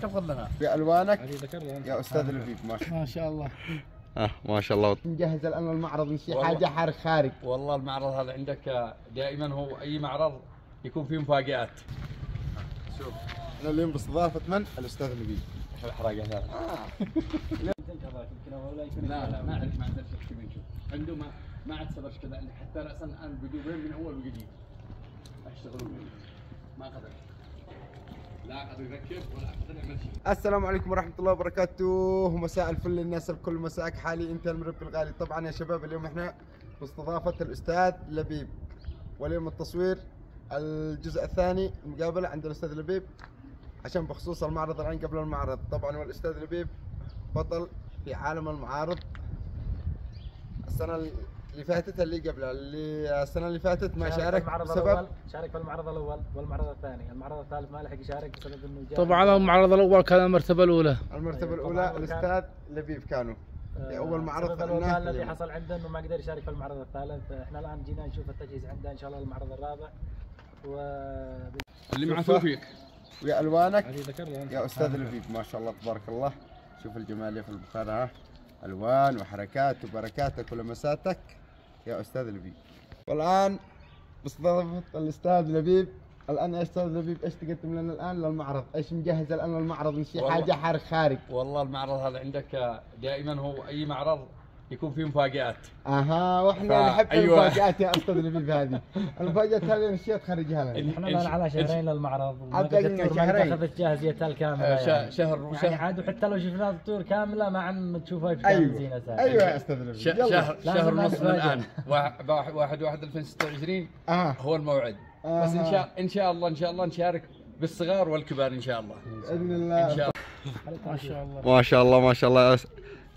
تفضل لنا بألوانك يا أستاذ لبيب. ما شاء الله. ما شاء الله. مجهز الآن المعرض من شيء حاجة حارق خارج. والله المعرض هذا عندك دائما هو أي معرض يكون فيه مفاجآت. شوف أنا اليوم باستضافة من؟ الأستاذ لبيب. حراقة هذا. لا ما أعرف ما عندنا شيء بنشوف. عنده ما عاد صبرش كذا حتى رأسا الآن بدوبين من أول وجديد. اشتغلوا ما قدر. لا قدر يركب ولا قدر يعمل شيء. السلام عليكم ورحمة الله وبركاته، مساء الفل للناس الكل، مساءك حالي أنت المربي الغالي. طبعا يا شباب اليوم احنا باستضافة الأستاذ لبيب، واليوم التصوير الجزء الثاني المقابلة عند الأستاذ لبيب عشان بخصوص المعرض الآن قبل المعرض. طبعا والأستاذ لبيب بطل في عالم المعارض. السنة اللي فاتت اللي قبلها السنة اللي فاتت ما شارك بسبب شارك في المعرض الأول والمعرض الثاني، المعرض الثالث ما لحق يشارك بسبب إنه جاء. طبعا المعرض الأول كان المرتبة الأولى. المرتبة الأولى الأستاذ لبيب كانوا أول معرض قلناه. الذي حصل عنده إنه ما قدر يشارك في المعرض الثالث. إحنا الآن جينا نشوف التجهيز عنده إن شاء الله المعرض الرابع. اللي مع توفيق ويا ألوانك يا أستاذ لبيب. ما شاء الله تبارك الله. شوف الجمالية في البخار، ها ألوان وحركات وبركاتك ولمساتك يا أستاذ لبيب. والآن باستضافة الأستاذ لبيب. الآن يا أستاذ لبيب إيش تقدم لنا الآن للمعرض؟ إيش مجهز الآن للمعرض من شيء حاجة حارق خارج؟ والله المعرض هذا عندك دائما هو أي معرض يكون فيه مفاجآت. واحنا نحب المفاجآت يا أستاذ لبيب. هذه المفاجآت هذه الأشياء تخرجها لنا. احنا الآن على شهرين للمعرض وما شهرين أخذت جاهزيتها الكاملة. شهر يعني عاد وحتى لو شفنا الطيور كاملة ما عم تشوفها أيوة يا أستاذ لبيب. شهر ونص من الآن 1/1/2026 هو الموعد. بس إن شاء الله نشارك بالصغار والكبار إن شاء الله. بإذن الله. إن شاء الله. ما شاء الله ما شاء الله ما شاء الله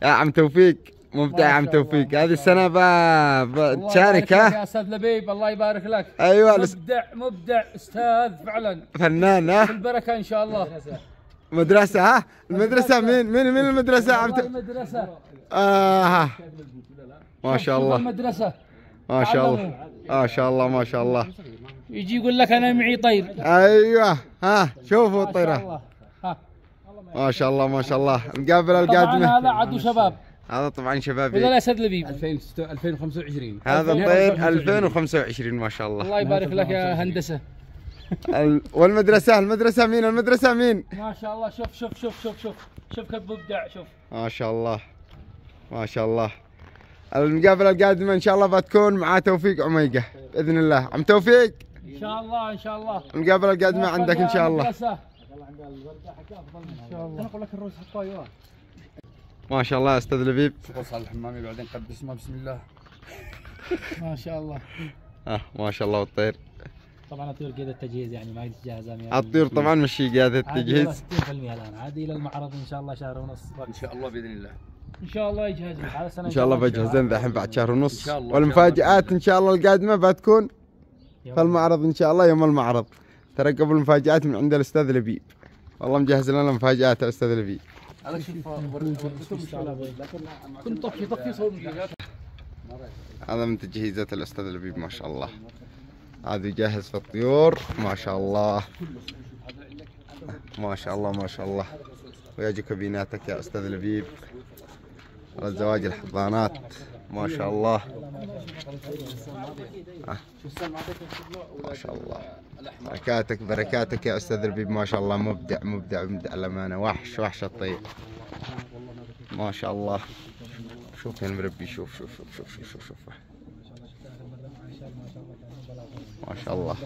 يا عم توفيق. مبدع يا عم توفيق. هذه السنة بتشارك يا أستاذ لبيب. الله يبارك لك. أيوة مبدع أستاذ فعلا فنان. بالبركة إن شاء الله. مدرسة. المدرسة مين المدرسة عم المدرسة ما شاء الله. المدرسة ما شاء الله ما شاء الله ما شاء الله. يجي يقول لك أنا معي طير. أيوة شوفوا الطيرة. ما شاء الله ما شاء الله. مقابلة القادمة. هذا عدو شباب. هذا طبعا شبابي. ولا أستاذ لبيب 2025. هذا الطير 2025 ما شاء الله. الله يبارك لك يا هندسة. والمدرسة مين؟ المدرسة مين؟ ما شاء الله. شوف كيف مبدع. شوف ما شاء الله ما شاء الله. المقابلة القادمة إن شاء الله بتكون مع توفيق عميقة بإذن الله. عم توفيق إن شاء الله المقابلة القادمة عندك إن شاء الله. ما شاء الله يا أستاذ لبيب. وصل الحمامي بعدين قد اسمه بسم الله. ما شاء الله. ما شاء الله. والطير طبعا الطيور قيادة التجهيز يعني ما جاهزة. الطيور طبعا مشي قيادة التجهيز 60% الآن. عادي إلى المعرض إن شاء الله شهر ونص. إن شاء الله بإذن الله. إن شاء الله يجهز. إن شاء الله بجهزين الحين بعد شهر ونص. والمفاجآت إن شاء الله القادمة بتكون في المعرض إن شاء الله يوم المعرض. ترقبوا المفاجآت من عند الأستاذ لبيب. والله مجهز لنا مفاجآت يا أستاذ لبيب. أنا شوف كنت طفي صوت. هذا من تجهيزات الأستاذ لبيب ما شاء الله. هذا جاهز في الطيور ما شاء الله ما شاء الله ما شاء الله. ويجي كابيناتك يا أستاذ لبيب على الزواج الحضانات ما شاء الله. ما شاء الله. بركاتك يا أستاذ لبيب ما شاء الله. مبدع الأمانة. وحش الطير ما شاء الله. شوف يا المربي. شوف ما شاء الله.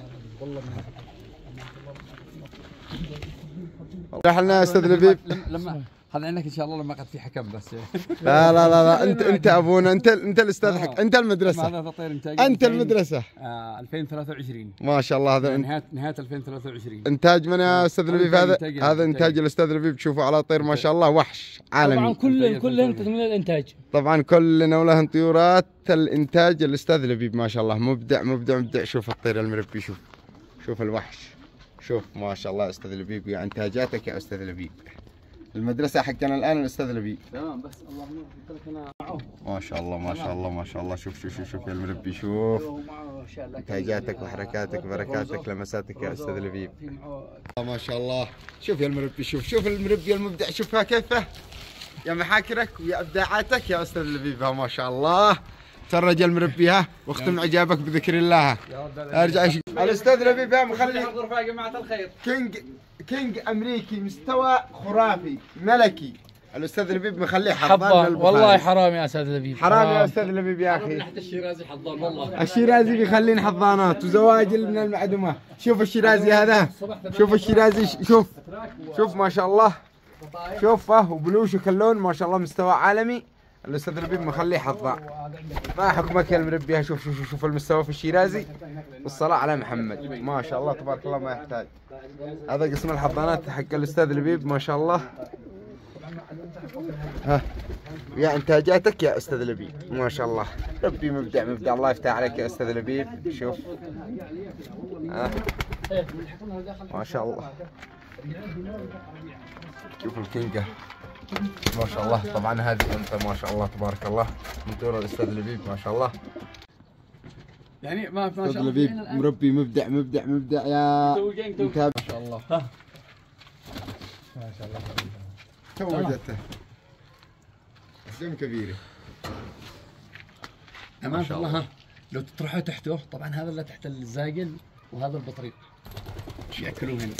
رحلنا يا استاذ لبيب. لما هذا عندك ان شاء الله لما قد في حكم بس. لا انت ابونا. انت الاستاذ حق. انت المدرسه. هذا تطير انتاج. انت المدرسه. 2023 ما شاء الله. هذا نهايه 2023 انتاج من يا استاذ لبيب. هذا انتاج الاستاذ لبيب. تشوفوا على طير ما شاء الله. وحش عالمي. طبعا كلهم من الانتاج. طبعا كلنا ولهم طيورات الانتاج الاستاذ لبيب ما شاء الله. مبدع. شوف الطير المربي. شوف الوحش. شوف ما شاء الله استاذ لبيب. يا انتاجاتك يا استاذ لبيب المدرسة حقنا الآن الأستاذ لبيب. تمام بس اللهم قلت لك انا معه. ما شاء الله ما شاء الله ما شاء الله. شوف يا المربي، شوف معه اشياء لك نتاجاتك وحركاتك بركاتك لمساتك يا أستاذ لبيب. ما شاء الله. شوف يا المربي، شوف المربي المبدع، شوفها كيفه يا محاكرك ويا ابداعاتك يا استاذ لبيب. ما شاء الله ترجى المربي ها، واختم عجابك بذكر الله. ارجع الاستاذ لبيب ها مخلي يا جماعه الخير. كينج امريكي مستوى خرافي ملكي. الاستاذ لبيب مخليه حضان والله حرام يا استاذ لبيب، حرام يا استاذ لبيب يا اخي. حتى الشيرازي حضان والله. الشيرازي بيخلينا حضانات وزواجل من المعدومه. شوف الشيرازي هذا، شوف الشيرازي، شوف ما شاء الله، شوفه وبلوش اللون ما شاء الله مستوى عالمي. الاستاذ لبيب مخليه حضان. ما حكمك يا المربي. شوف المستوى في الشيرازي والصلاة على محمد. ما شاء الله تبارك الله ما يحتاج. هذا قسم الحضانات حق الاستاذ لبيب ما شاء الله. ها يا انتاجاتك يا استاذ لبيب ما شاء الله. ربي مبدع الله يفتح عليك يا استاذ لبيب. شوف ما شاء الله. شوف الكينجة ما شاء الله. طبعا هذه انت ما شاء الله تبارك الله من دور الاستاذ لبيب ما شاء الله. يعني ما شاء استاذ لبيب مربي مبدع يا متابع ما شاء الله. ما شاء الله تو وجدته دم كبيره ما شاء الله. لو تطرحوا تحته طبعا هذا اللي تحت الزاقل وهذا البطريق ياكلون هنا.